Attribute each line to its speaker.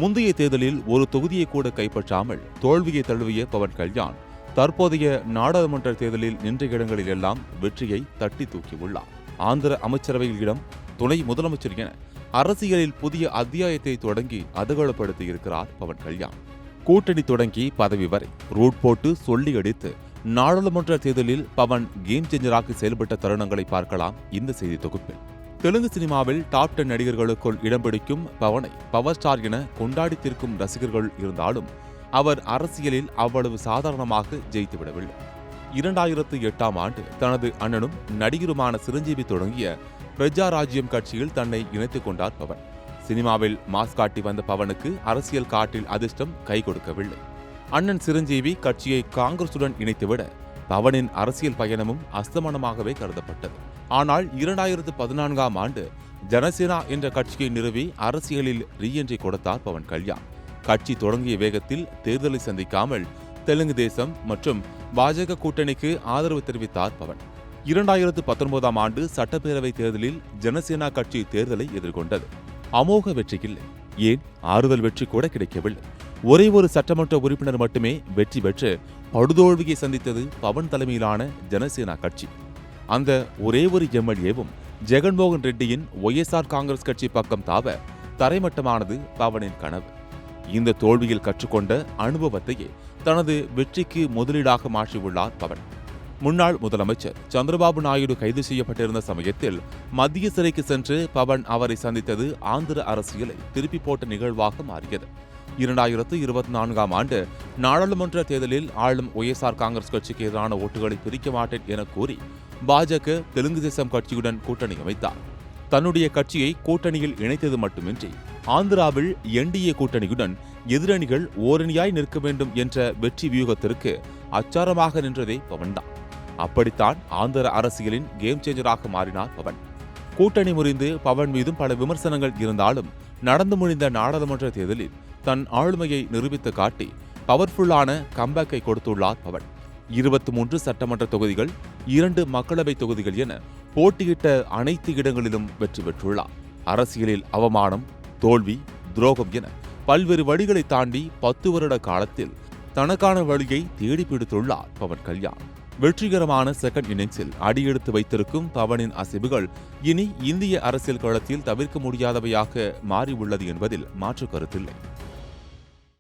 Speaker 1: முந்தைய தேர்தலில் ஒரு தொகுதியை கூட கைப்பற்றாமல் தோல்வியை தழுவிய பவன் கல்யாண் தற்போதைய நாடாளுமன்ற தேர்தலில் நின்ற இடங்களில் எல்லாம் வெற்றியை தட்டி தூக்கியுள்ளார். ஆந்திர அமைச்சரவையில் இடம், துணை முதலமைச்சர் என அரசியலில் புதிய அத்தியாயத்தை தொடங்கி அதகலப்படுத்தி இருக்கிறார் பவன் கல்யாண். கூட்டணி தொடங்கி பதவி வரை ரூட் போட்டு சொல்லி அடித்து நாடாளுமன்ற தேர்தலில் பவன் கேம் சேஞ்சராக செயல்பட்ட தருணங்களை பார்க்கலாம் இந்த செய்தி தொகுப்பில். தெலுங்கு சினிமாவில் டாப் 10 நடிகர்களுக்குள் இடம் பிடிக்கும் பவனை பவர் ஸ்டார் என கொண்டாடி தீர்க்கும் ரசிகர்கள் இருந்தாலும் அவர் அரசியலில் அவ்வளவு சாதாரணமாக ஜெயித்துவிடவில்லை. 2008ஆம் ஆண்டு தனது அண்ணனும் நடிகருமான சிரஞ்சீவி தொடங்கிய பிரஜா ராஜ்யம் கட்சியில் தன்னை இணைத்துக் கொண்டார் பவன். சினிமாவில் மாஸ் காட்டி வந்த பவனுக்கு அரசியல் காட்டில் அதிர்ஷ்டம் கை கொடுக்கவில்லை. அண்ணன் சிரஞ்சீவி கட்சியை காங்கிரசுடன் இணைத்துவிட பவனின் அரசியல் பயணமும் அஸ்தமனமாகவே கருதப்பட்டது. ஆனால் 2014ஆம் ஆண்டு ஜனசேனா என்ற கட்சியை நிறுவி அரசியலில் ரீஎன்ட்ரி கொடுத்தார் பவன் கல்யாண். கட்சி தொடங்கிய வேகத்தில் தேர்தலை சந்திக்காமல் தெலுங்கு தேசம் மற்றும் பாஜக கூட்டணிக்கு ஆதரவு தெரிவித்தார் பவன். 2019ஆம் ஆண்டு சட்டப்பேரவை தேர்தலில் ஜனசேனா கட்சி தேர்தலை எதிர்கொண்டது. அமோக வெற்றி இல்லை, ஏன் ஆறுதல் வெற்றி கூட கிடைக்கவில்லை. ஒரே ஒரு சட்டமன்ற உறுப்பினர் மட்டுமே வெற்றி பெற்று படுதோல்வியை சந்தித்தது பவன் தலைமையிலான ஜனசேனா கட்சி. அந்த ஒரே ஒரு எம்எல்ஏவும் ஜெகன்மோகன் ரெட்டியின் ஒய்எஸ்ஆர் காங்கிரஸ் கட்சி பக்கம் தாவ தரைமட்டமானது பவனின் கனவு. இந்த தோல்வியில் கற்றுக்கொண்ட அனுபவத்தையே தனது வெற்றிக்கு முதலீடாக மாற்றியுள்ளார் பவன். முன்னாள் முதலமைச்சர் சந்திரபாபு நாயுடு கைது செய்யப்பட்டிருந்த சமயத்தில் மத்திய சிறைக்கு சென்று பவன் அவரை சந்தித்தது ஆந்திர அரசியலை திருப்பி போட்ட நிகழ்வாக மாறியது. 2024ஆம் ஆண்டு நாடாளுமன்ற தேர்தலில் ஆளும் ஒய்எஸ்ஆர் காங்கிரஸ் கட்சிக்கு எதிரான ஓட்டுகளை பிரிக்க மாட்டேன் என கூறி பாஜக தெலுங்கு தேசம் கட்சியுடன் கூட்டணி அமைத்தார். தன்னுடைய கட்சியை கூட்டணியில் இணைத்தது மட்டுமின்றி ஆந்திராவில் என்டிஏ கூட்டணியுடன் எதிரணிகள் ஓரணியாய் நிற்க வேண்டும் என்ற வெற்றி வியூகத்திற்கு அச்சாரமாக நின்றதே பவன்தான். அப்படித்தான் ஆந்திர அரசியலின் கேம் சேஞ்சராக மாறினார் பவன். கூட்டணி முறிந்து பவன் மீதும் பல விமர்சனங்கள் இருந்தாலும் நடந்து முடிந்த நாடாளுமன்ற தேர்தலில் தன் ஆளுமையை நிரூபித்து காட்டி பவர்ஃபுல்லான கம்பேக்கை கொடுத்துள்ளார் பவன். 23 சட்டமன்ற தொகுதிகள், 2 மக்களவை தொகுதிகள் என போட்டியிட்ட அனைத்து இடங்களிலும் வெற்றி பெற்றுள்ளார். அரசியலில் அவமானம், தோல்வி, துரோகம் என பல்வேறு வழிகளை தாண்டி 10 வருட காலத்தில் தனக்கான வழியை தேடி பிடித்துள்ளார் பவன் கல்யாண். வெற்றிகரமான செகண்ட் இன்னிங்ஸில் அடியெடுத்து வைத்திருக்கும் பவனின் அசைவுகள் இனி இந்திய அரசியல் களத்தில் தவிர்க்க முடியாதவையாக மாறியுள்ளது என்பதில் மாற்று கருத்தில்லை.